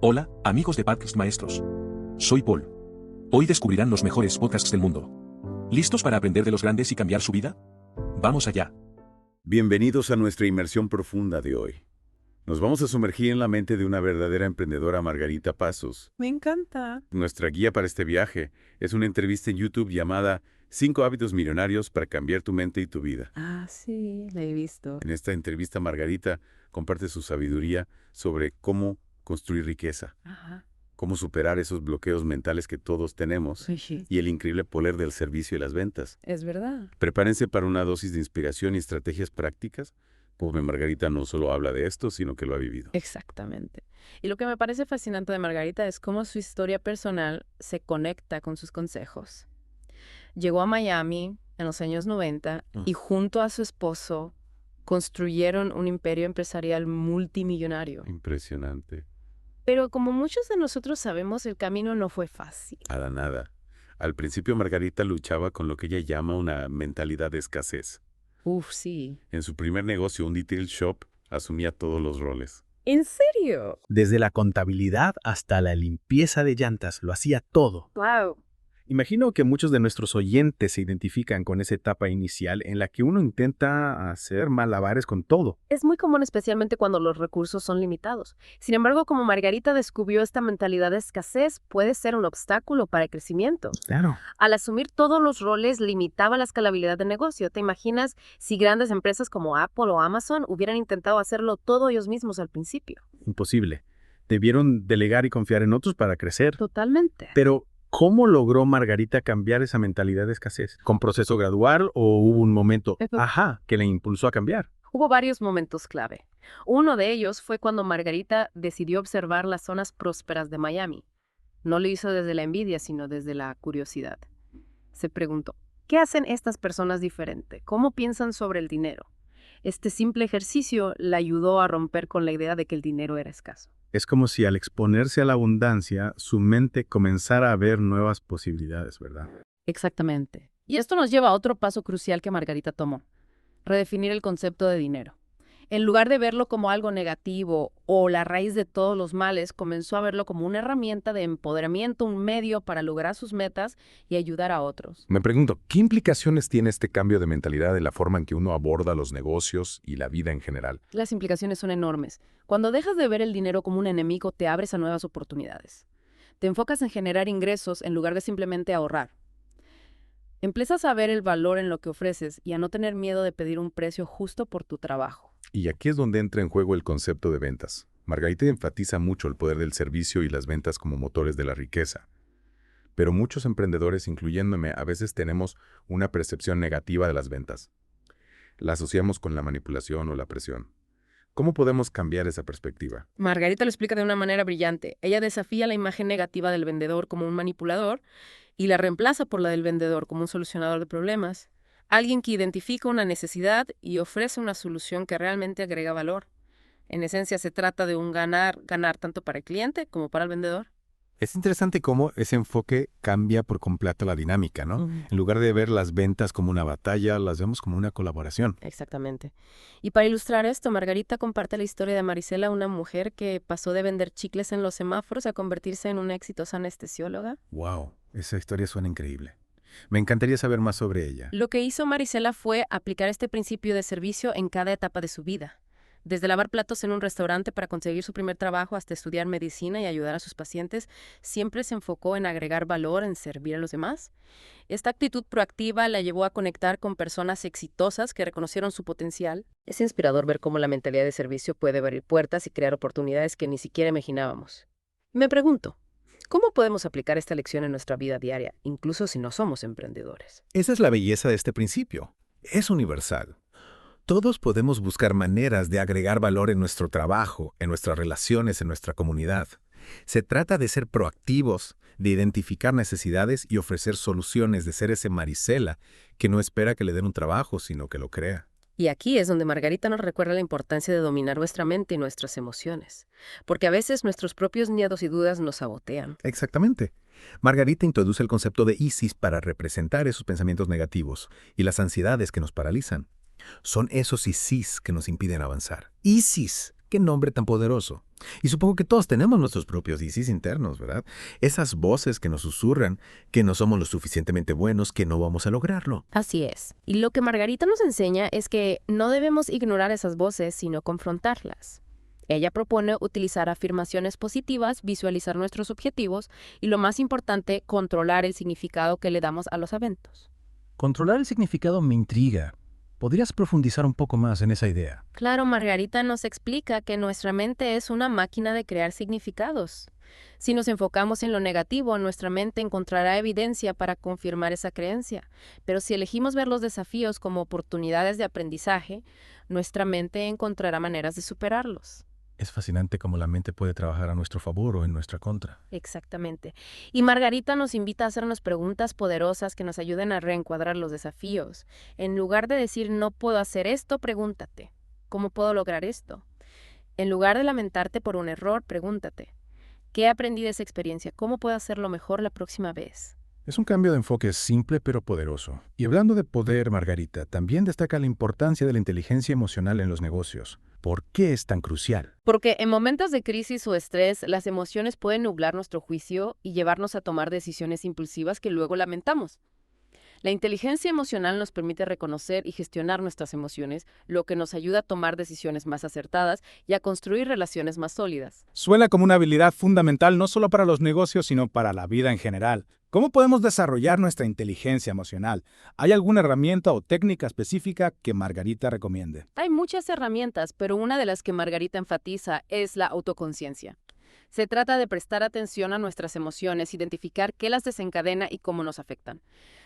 Hola, amigos de Podcast Maestros. Soy Paul. Hoy descubrirán los mejores podcasts del mundo. ¿Listos para aprender de los grandes y cambiar su vida? Vamos allá. Bienvenidos a nuestra inmersión profunda de hoy. Nos vamos a sumergir en la mente de una verdadera emprendedora, Margarita Pasos. Me encanta. Nuestra guía para este viaje es una entrevista en YouTube llamada 5 hábitos millonarios para cambiar tu mente y tu vida. Ah, sí, la he visto. En esta entrevista, Margarita comparte su sabiduría sobre cómo construir riqueza, Ajá. cómo superar esos bloqueos mentales que todos tenemos Sí, y el increíble poder del servicio y las ventas. es verdad. Prepárense para una dosis de inspiración y estrategias prácticas, porque Margarita no solo habla de esto, sino que lo ha vivido. Exactamente. Y lo que me parece fascinante de Margarita es cómo su historia personal se conecta con sus consejos. Llegó a Miami en los años 90 y junto a su esposo construyeron un imperio empresarial multimillonario. Impresionante. Pero como muchos de nosotros sabemos, el camino no fue fácil. A la nada. Al principio Margarita luchaba con lo que ella llama una mentalidad de escasez. Uf, sí. En su primer negocio, un detail shop, asumía todos los roles. ¿En serio? Desde la contabilidad hasta la limpieza de llantas, lo hacía todo. Wow. Imagino que muchos de nuestros oyentes se identifican con esa etapa inicial en la que uno intenta hacer malabares con todo. Es muy común, especialmente cuando los recursos son limitados. Sin embargo, como Margarita descubrió esta mentalidad de escasez, puede ser un obstáculo para el crecimiento. Claro. Al asumir todos los roles, limitaba la escalabilidad de negocio. ¿Te imaginas si grandes empresas como Apple o Amazon hubieran intentado hacerlo todo ellos mismos al principio? Imposible. Debieron delegar y confiar en otros para crecer. Totalmente. Pero, ¿cómo logró Margarita cambiar esa mentalidad de escasez? ¿Con proceso gradual o hubo un momento, que la impulsó a cambiar? Hubo varios momentos clave. Uno de ellos fue cuando Margarita decidió observar las zonas prósperas de Miami. No lo hizo desde la envidia, sino desde la curiosidad. Se preguntó, ¿qué hacen estas personas diferente? ¿Cómo piensan sobre el dinero? Este simple ejercicio la ayudó a romper con la idea de que el dinero era escaso. Es como si al exponerse a la abundancia, su mente comenzara a ver nuevas posibilidades, ¿verdad? Exactamente. Y esto nos lleva a otro paso crucial que Margarita tomó: redefinir el concepto de dinero. En lugar de verlo como algo negativo o la raíz de todos los males, comenzó a verlo como una herramienta de empoderamiento, un medio para lograr sus metas y ayudar a otros. Me pregunto, ¿qué implicaciones tiene este cambio de mentalidad en la forma en que uno aborda los negocios y la vida en general? Las implicaciones son enormes. Cuando dejas de ver el dinero como un enemigo, te abres a nuevas oportunidades. Te enfocas en generar ingresos en lugar de simplemente ahorrar. Empiezas a ver el valor en lo que ofreces y a no tener miedo de pedir un precio justo por tu trabajo. Y aquí es donde entra en juego el concepto de ventas. Margarita enfatiza mucho el poder del servicio y las ventas como motores de la riqueza. Pero muchos emprendedores, incluyéndome, a veces tenemos una percepción negativa de las ventas. La asociamos con la manipulación o la presión. ¿Cómo podemos cambiar esa perspectiva? Margarita lo explica de una manera brillante. Ella desafía la imagen negativa del vendedor como un manipulador y la reemplaza por la del vendedor como un solucionador de problemas. Alguien que identifica una necesidad y ofrece una solución que realmente agrega valor. En esencia, se trata de un ganar-ganar tanto para el cliente como para el vendedor. Es interesante cómo ese enfoque cambia por completo la dinámica, ¿no? En lugar de ver las ventas como una batalla, las vemos como una colaboración. Exactamente. Y para ilustrar esto, Margarita comparte la historia de Marisela, una mujer que pasó de vender chicles en los semáforos a convertirse en una exitosa anestesióloga. ¡Wow! Esa historia suena increíble. Me encantaría saber más sobre ella. Lo que hizo Marisela fue aplicar este principio de servicio en cada etapa de su vida. Desde lavar platos en un restaurante para conseguir su primer trabajo hasta estudiar medicina y ayudar a sus pacientes, siempre se enfocó en agregar valor, en servir a los demás. Esta actitud proactiva la llevó a conectar con personas exitosas que reconocieron su potencial. Es inspirador ver cómo la mentalidad de servicio puede abrir puertas y crear oportunidades que ni siquiera imaginábamos. Me pregunto, ¿cómo podemos aplicar esta lección en nuestra vida diaria, incluso si no somos emprendedores? Esa es la belleza de este principio. Es universal. Todos podemos buscar maneras de agregar valor en nuestro trabajo, en nuestras relaciones, en nuestra comunidad. Se trata de ser proactivos, de identificar necesidades y ofrecer soluciones, de ser ese Marisela que no espera que le den un trabajo, sino que lo crea. Y aquí es donde Margarita nos recuerda la importancia de dominar nuestra mente y nuestras emociones, porque a veces nuestros propios miedos y dudas nos sabotean. Exactamente. Margarita introduce el concepto de ISIS para representar esos pensamientos negativos y las ansiedades que nos paralizan. Son esos ISIS que nos impiden avanzar. ISIS, Qué nombre tan poderoso. Y supongo que todos tenemos nuestros propios ICs internos, ¿verdad? Esas voces que nos susurran que no somos lo suficientemente buenos, que no vamos a lograrlo. Así es. Y lo que Margarita nos enseña es que no debemos ignorar esas voces, sino confrontarlas. Ella propone utilizar afirmaciones positivas, visualizar nuestros objetivos y, lo más importante, controlar el significado que le damos a los eventos. Controlar el significado me intriga. ¿Podrías profundizar un poco más en esa idea? Claro, Margarita nos explica que nuestra mente es una máquina de crear significados. Si nos enfocamos en lo negativo, nuestra mente encontrará evidencia para confirmar esa creencia. Pero si elegimos ver los desafíos como oportunidades de aprendizaje, nuestra mente encontrará maneras de superarlos. Es fascinante cómo la mente puede trabajar a nuestro favor o en nuestra contra. Exactamente. Y Margarita nos invita a hacernos preguntas poderosas que nos ayuden a reencuadrar los desafíos. En lugar de decir no puedo hacer esto, pregúntate, ¿cómo puedo lograr esto? En lugar de lamentarte por un error, pregúntate, ¿qué aprendí de esa experiencia? ¿Cómo puedo hacerlo mejor la próxima vez? Es un cambio de enfoque simple pero poderoso. Y hablando de poder, Margarita, también destaca la importancia de la inteligencia emocional en los negocios. ¿Por qué es tan crucial? Porque en momentos de crisis o estrés, las emociones pueden nublar nuestro juicio y llevarnos a tomar decisiones impulsivas que luego lamentamos. La inteligencia emocional nos permite reconocer y gestionar nuestras emociones, lo que nos ayuda a tomar decisiones más acertadas y a construir relaciones más sólidas. Suena como una habilidad fundamental no solo para los negocios, sino para la vida en general. ¿Cómo podemos desarrollar nuestra inteligencia emocional? ¿Hay alguna herramienta o técnica específica que Margarita recomiende? Hay muchas herramientas, pero una de las que Margarita enfatiza es la autoconciencia. Se trata de prestar atención a nuestras emociones, identificar qué las desencadena y cómo nos afectan.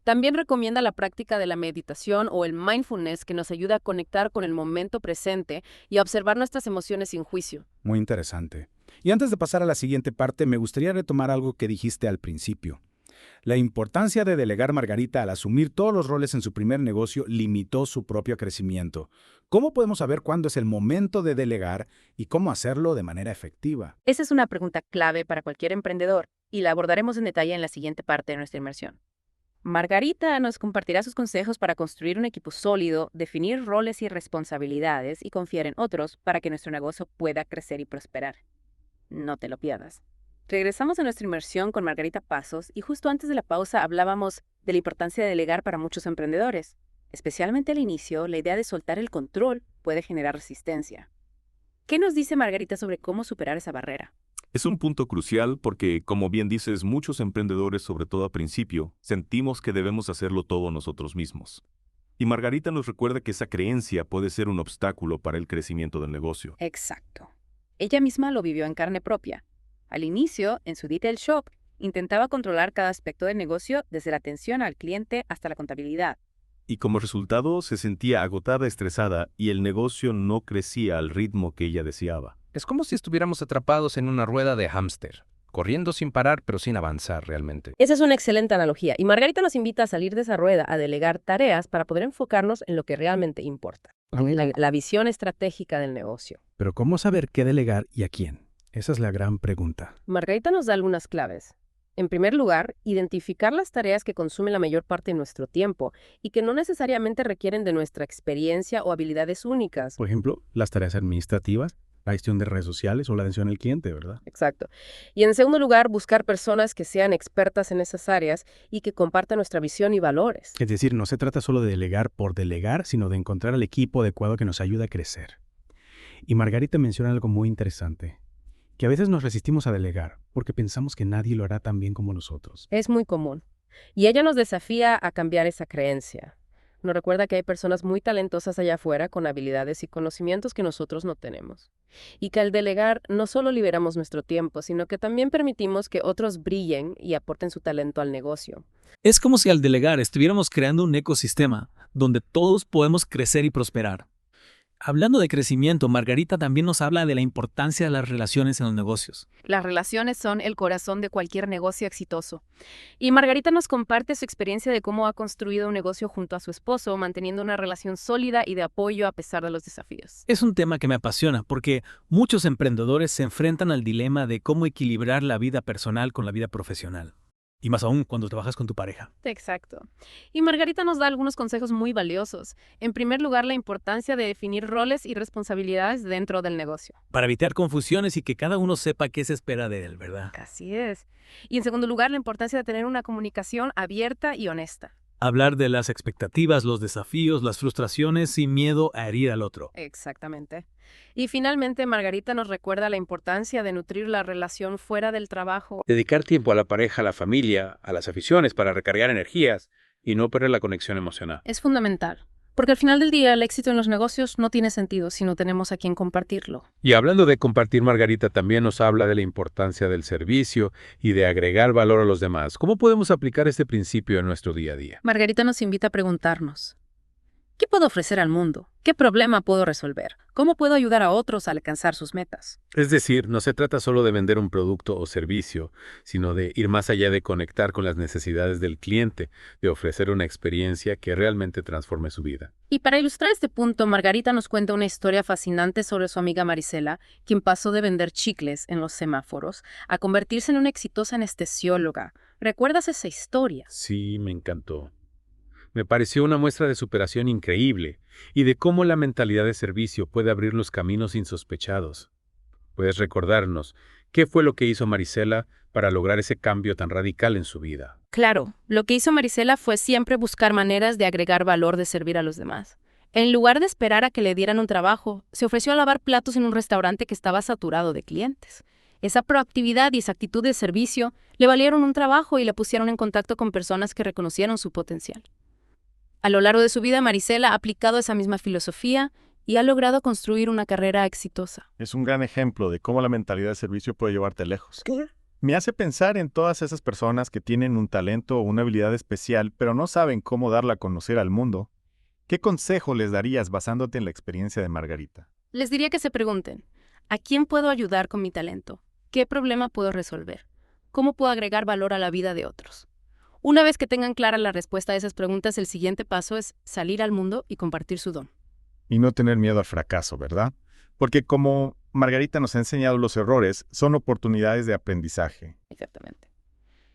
También recomienda la práctica de la meditación o el mindfulness, que nos ayuda a conectar con el momento presente y a observar nuestras emociones sin juicio. Muy interesante. Y antes de pasar a la siguiente parte, me gustaría retomar algo que dijiste al principio. La importancia de delegar. Margarita, al asumir todos los roles en su primer negocio, limitó su propio crecimiento. ¿Cómo podemos saber cuándo es el momento de delegar y cómo hacerlo de manera efectiva? Esa es una pregunta clave para cualquier emprendedor y la abordaremos en detalle en la siguiente parte de nuestra inmersión. Margarita nos compartirá sus consejos para construir un equipo sólido, definir roles y responsabilidades y confiar en otros para que nuestro negocio pueda crecer y prosperar. No te lo pierdas. Regresamos a nuestra inmersión con Margarita Pasos y justo antes de la pausa hablábamos de la importancia de delegar para muchos emprendedores. Especialmente al inicio, la idea de soltar el control puede generar resistencia. ¿Qué nos dice Margarita sobre cómo superar esa barrera? Es un punto crucial porque, como bien dices, muchos emprendedores, sobre todo al principio, sentimos que debemos hacerlo todo nosotros mismos. Y Margarita nos recuerda que esa creencia puede ser un obstáculo para el crecimiento del negocio. Exacto. Ella misma lo vivió en carne propia. Al inicio, en su detail shop, intentaba controlar cada aspecto del negocio, desde la atención al cliente hasta la contabilidad. Y como resultado, se sentía agotada, estresada, y el negocio no crecía al ritmo que ella deseaba. Es como si estuviéramos atrapados en una rueda de hámster, corriendo sin parar pero sin avanzar realmente. Esa es una excelente analogía, y Margarita nos invita a salir de esa rueda, a delegar tareas para poder enfocarnos en lo que realmente importa, la visión estratégica del negocio. Pero ¿cómo saber qué delegar y a quién? Esa es la gran pregunta. Margarita nos da algunas claves. En primer lugar, identificar las tareas que consumen la mayor parte de nuestro tiempo y que no necesariamente requieren de nuestra experiencia o habilidades únicas. Por ejemplo, las tareas administrativas, la gestión de redes sociales o la atención al cliente, ¿verdad? Exacto. Y en segundo lugar, buscar personas que sean expertas en esas áreas y que compartan nuestra visión y valores. Es decir, no se trata solo de delegar por delegar, sino de encontrar al equipo adecuado que nos ayude a crecer. Y Margarita menciona algo muy interesante, que a veces nos resistimos a delegar porque pensamos que nadie lo hará tan bien como nosotros. Es muy común. Y ella nos desafía a cambiar esa creencia. Nos recuerda que hay personas muy talentosas allá afuera con habilidades y conocimientos que nosotros no tenemos. Y que al delegar no solo liberamos nuestro tiempo, sino que también permitimos que otros brillen y aporten su talento al negocio. Es como si al delegar estuviéramos creando un ecosistema donde todos podemos crecer y prosperar. Hablando de crecimiento, Margarita también nos habla de la importancia de las relaciones en los negocios. Las relaciones son el corazón de cualquier negocio exitoso. Y Margarita nos comparte su experiencia de cómo ha construido un negocio junto a su esposo, manteniendo una relación sólida y de apoyo a pesar de los desafíos. Es un tema que me apasiona porque muchos emprendedores se enfrentan al dilema de cómo equilibrar la vida personal con la vida profesional. Y más aún cuando trabajas con tu pareja. Exacto. Y Margarita nos da algunos consejos muy valiosos. En primer lugar, la importancia de definir roles y responsabilidades dentro del negocio. Para evitar confusiones y que cada uno sepa qué se espera de él, ¿verdad? Así es. Y en segundo lugar, la importancia de tener una comunicación abierta y honesta. Hablar de las expectativas, los desafíos, las frustraciones sin miedo a herir al otro. Exactamente. Y finalmente, Margarita nos recuerda la importancia de nutrir la relación fuera del trabajo. Dedicar tiempo a la pareja, a la familia, a las aficiones para recargar energías y no perder la conexión emocional. Es fundamental, porque al final del día el éxito en los negocios no tiene sentido si no tenemos a quien compartirlo. Y hablando de compartir, Margarita también nos habla de la importancia del servicio y de agregar valor a los demás. ¿Cómo podemos aplicar este principio en nuestro día a día? Margarita nos invita a preguntarnos, ¿qué puedo ofrecer al mundo? ¿Qué problema puedo resolver? ¿Cómo puedo ayudar a otros a alcanzar sus metas? Es decir, no se trata solo de vender un producto o servicio, sino de ir más allá de conectar con las necesidades del cliente, de ofrecer una experiencia que realmente transforme su vida. Y para ilustrar este punto, Margarita nos cuenta una historia fascinante sobre su amiga Marisela, quien pasó de vender chicles en los semáforos a convertirse en una exitosa anestesióloga. ¿Recuerdas esa historia? Sí, me encantó. Me pareció una muestra de superación increíble y de cómo la mentalidad de servicio puede abrir los caminos insospechados. ¿Puedes recordarnos qué fue lo que hizo Marisela para lograr ese cambio tan radical en su vida? Claro, lo que hizo Marisela fue siempre buscar maneras de agregar valor de servir a los demás. En lugar de esperar a que le dieran un trabajo, se ofreció a lavar platos en un restaurante que estaba saturado de clientes. Esa proactividad y esa actitud de servicio le valieron un trabajo y la pusieron en contacto con personas que reconocieron su potencial. A lo largo de su vida, Marisela ha aplicado esa misma filosofía y ha logrado construir una carrera exitosa. Es un gran ejemplo de cómo la mentalidad de servicio puede llevarte lejos. Me hace pensar en todas esas personas que tienen un talento o una habilidad especial, pero no saben cómo darla a conocer al mundo. ¿Qué consejo les darías basándote en la experiencia de Margarita? Les diría que se pregunten, ¿a quién puedo ayudar con mi talento? ¿Qué problema puedo resolver? ¿Cómo puedo agregar valor a la vida de otros? Una vez que tengan clara la respuesta a esas preguntas, el siguiente paso es salir al mundo y compartir su don. Y no tener miedo al fracaso, ¿verdad? Porque como Margarita nos ha enseñado, los errores son oportunidades de aprendizaje. Exactamente.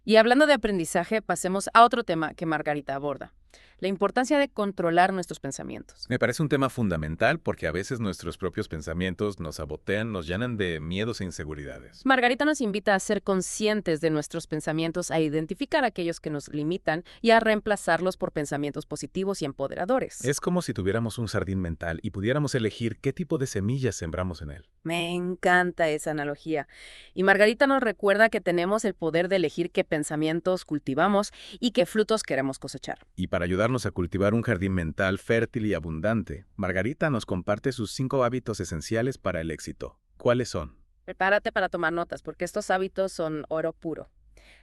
Y hablando de aprendizaje, pasemos a otro tema que Margarita aborda. La importancia de controlar nuestros pensamientos. Me parece un tema fundamental porque a veces nuestros propios pensamientos nos sabotean, nos llenan de miedos e inseguridades. Margarita nos invita a ser conscientes de nuestros pensamientos, a identificar aquellos que nos limitan y a reemplazarlos por pensamientos positivos y empoderadores. Es como si tuviéramos un jardín mental y pudiéramos elegir qué tipo de semillas sembramos en él. Me encanta esa analogía. Y Margarita nos recuerda que tenemos el poder de elegir qué pensamientos cultivamos y qué frutos queremos cosechar. Y para ayudarnos a cultivar un jardín mental fértil y abundante, Margarita nos comparte sus 5 hábitos esenciales para el éxito. ¿Cuáles son? Prepárate para tomar notas, porque estos hábitos son oro puro.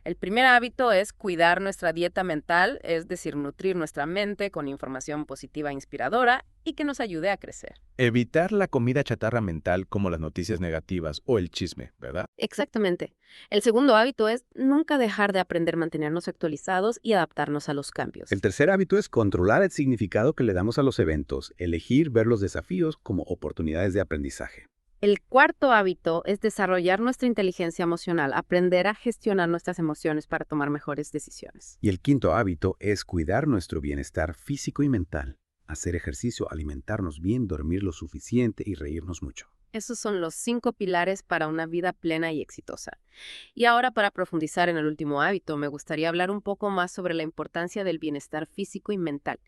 El primer hábito es cuidar nuestra dieta mental, es decir, nutrir nuestra mente con información positiva e inspiradora y que nos ayude a crecer. Evitar la comida chatarra mental como las noticias negativas o el chisme, ¿verdad? Exactamente. El segundo hábito es nunca dejar de aprender, mantenernos actualizados y adaptarnos a los cambios. El tercer hábito es controlar el significado que le damos a los eventos, elegir ver los desafíos como oportunidades de aprendizaje. El cuarto hábito es desarrollar nuestra inteligencia emocional, aprender a gestionar nuestras emociones para tomar mejores decisiones. Y el quinto hábito es cuidar nuestro bienestar físico y mental, hacer ejercicio, alimentarnos bien, dormir lo suficiente y reírnos mucho. Esos son los 5 pilares para una vida plena y exitosa. Y ahora, para profundizar en el último hábito, me gustaría hablar un poco más sobre la importancia del bienestar físico y mental.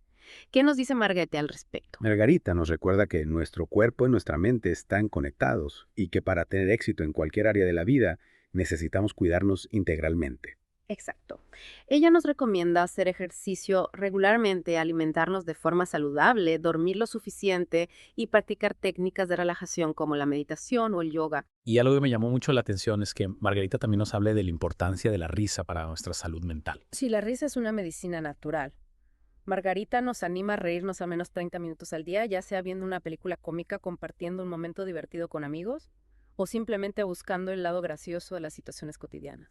¿Qué nos dice Margarita al respecto? Margarita nos recuerda que nuestro cuerpo y nuestra mente están conectados y que para tener éxito en cualquier área de la vida necesitamos cuidarnos integralmente. Exacto. Ella nos recomienda hacer ejercicio regularmente, alimentarnos de forma saludable, dormir lo suficiente y practicar técnicas de relajación como la meditación o el yoga. Y algo que me llamó mucho la atención es que Margarita también nos habla de la importancia de la risa para nuestra salud mental. Sí, la risa es una medicina natural. Margarita nos anima a reírnos al menos 30 minutos al día, ya sea viendo una película cómica, compartiendo un momento divertido con amigos o simplemente buscando el lado gracioso de las situaciones cotidianas.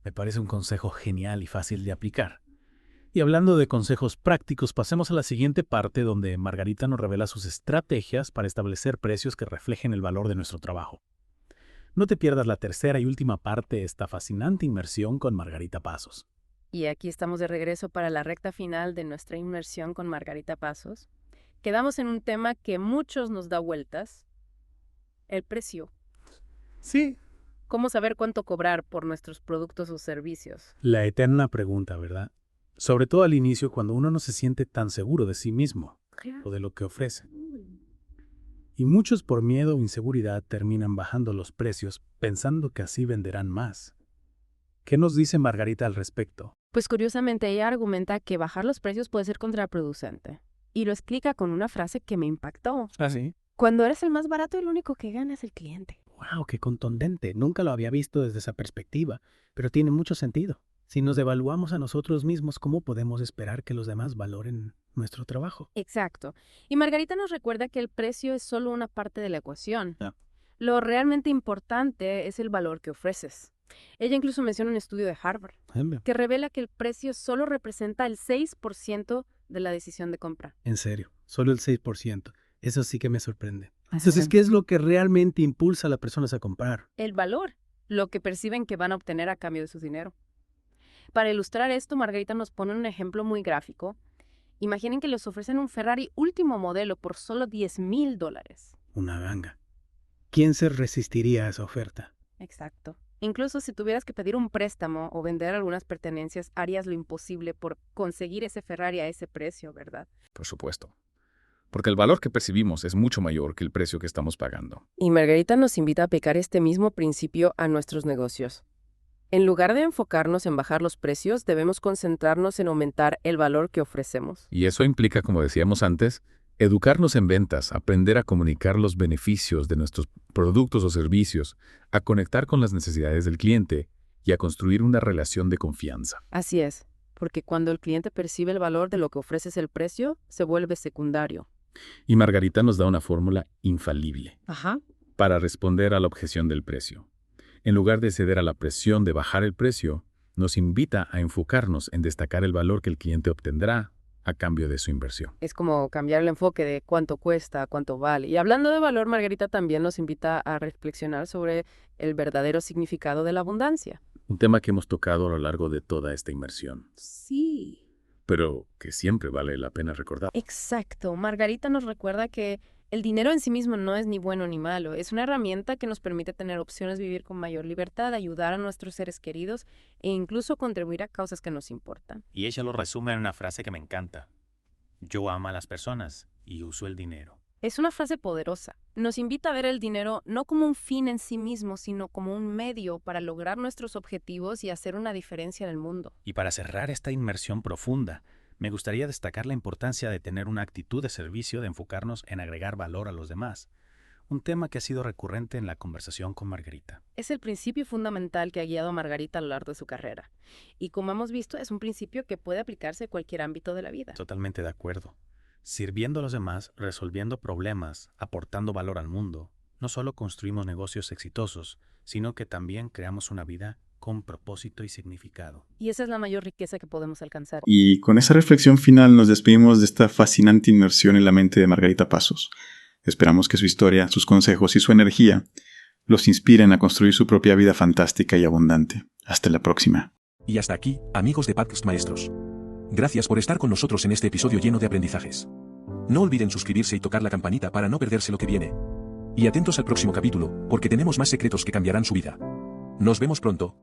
Me parece un consejo genial y fácil de aplicar. Y hablando de consejos prácticos, pasemos a la siguiente parte donde Margarita nos revela sus estrategias para establecer precios que reflejen el valor de nuestro trabajo. No te pierdas la tercera y última parte de esta fascinante inmersión con Margarita Pasos. Y aquí estamos de regreso para la recta final de nuestra inmersión con Margarita Pasos. Quedamos en un tema que muchos nos da vueltas, el precio. Sí. ¿Cómo saber cuánto cobrar por nuestros productos o servicios? La eterna pregunta, ¿verdad? Sobre todo al inicio, cuando uno no se siente tan seguro de sí mismo o de lo que ofrece. Y muchos por miedo o inseguridad terminan bajando los precios pensando que así venderán más. ¿Qué nos dice Margarita al respecto? Pues curiosamente ella argumenta que bajar los precios puede ser contraproducente. Y lo explica con una frase que me impactó. ¿Ah, sí? Cuando eres el más barato, el único que gana es el cliente. ¡Wow! ¡Qué contundente! Nunca lo había visto desde esa perspectiva, pero tiene mucho sentido. Si nos devaluamos a nosotros mismos, ¿cómo podemos esperar que los demás valoren nuestro trabajo? Exacto. Y Margarita nos recuerda que el precio es solo una parte de la ecuación. Lo realmente importante es el valor que ofreces. Ella incluso menciona un estudio de Harvard que revela que el precio solo representa el 6% de la decisión de compra. En serio, solo el 6%. Eso sí que me sorprende. Entonces, ¿qué es lo que realmente impulsa a las personas a comprar? El valor, lo que perciben que van a obtener a cambio de su dinero. Para ilustrar esto, Margarita nos pone un ejemplo muy gráfico. Imaginen que les ofrecen un Ferrari último modelo por solo $10,000. Una ganga. ¿Quién se resistiría a esa oferta? Exacto. Incluso si tuvieras que pedir un préstamo o vender algunas pertenencias, harías lo imposible por conseguir ese Ferrari a ese precio, ¿verdad? Por supuesto. Porque el valor que percibimos es mucho mayor que el precio que estamos pagando. Y Margarita nos invita a aplicar este mismo principio a nuestros negocios. En lugar de enfocarnos en bajar los precios, debemos concentrarnos en aumentar el valor que ofrecemos. Y eso implica, como decíamos antes, educarnos en ventas, aprender a comunicar los beneficios de nuestros productos o servicios, a conectar con las necesidades del cliente y a construir una relación de confianza. Así es, porque cuando el cliente percibe el valor de lo que ofreces, el precio se vuelve secundario. Y Margarita nos da una fórmula infalible para responder a la objeción del precio. En lugar de ceder a la presión de bajar el precio, nos invita a enfocarnos en destacar el valor que el cliente obtendrá a cambio de su inversión. Es como cambiar el enfoque de cuánto cuesta, cuánto vale. Y hablando de valor, Margarita también nos invita a reflexionar sobre el verdadero significado de la abundancia. Un tema que hemos tocado a lo largo de toda esta inmersión. Sí. Pero que siempre vale la pena recordar. Exacto. Margarita nos recuerda que el dinero en sí mismo no es ni bueno ni malo. Es una herramienta que nos permite tener opciones, vivir con mayor libertad, ayudar a nuestros seres queridos e incluso contribuir a causas que nos importan. Y ella lo resume en una frase que me encanta. Yo amo a las personas y uso el dinero. Es una frase poderosa. Nos invita a ver el dinero no como un fin en sí mismo, sino como un medio para lograr nuestros objetivos y hacer una diferencia en el mundo. Y para cerrar esta inmersión profunda, me gustaría destacar la importancia de tener una actitud de servicio, de enfocarnos en agregar valor a los demás. Un tema que ha sido recurrente en la conversación con Margarita. Es el principio fundamental que ha guiado a Margarita a lo largo de su carrera. Y como hemos visto, es un principio que puede aplicarse a cualquier ámbito de la vida. Totalmente de acuerdo. Sirviendo a los demás, resolviendo problemas, aportando valor al mundo, no solo construimos negocios exitosos, sino que también creamos una vida con propósito y significado. Y esa es la mayor riqueza que podemos alcanzar. Y con esa reflexión final nos despedimos de esta fascinante inmersión en la mente de Margarita Pasos. Esperamos que su historia, sus consejos y su energía los inspiren a construir su propia vida fantástica y abundante. Hasta la próxima. Y hasta aquí, amigos de Podcast Maestros. Gracias por estar con nosotros en este episodio lleno de aprendizajes. No olviden suscribirse y tocar la campanita para no perderse lo que viene. Y atentos al próximo capítulo, porque tenemos más secretos que cambiarán su vida. Nos vemos pronto.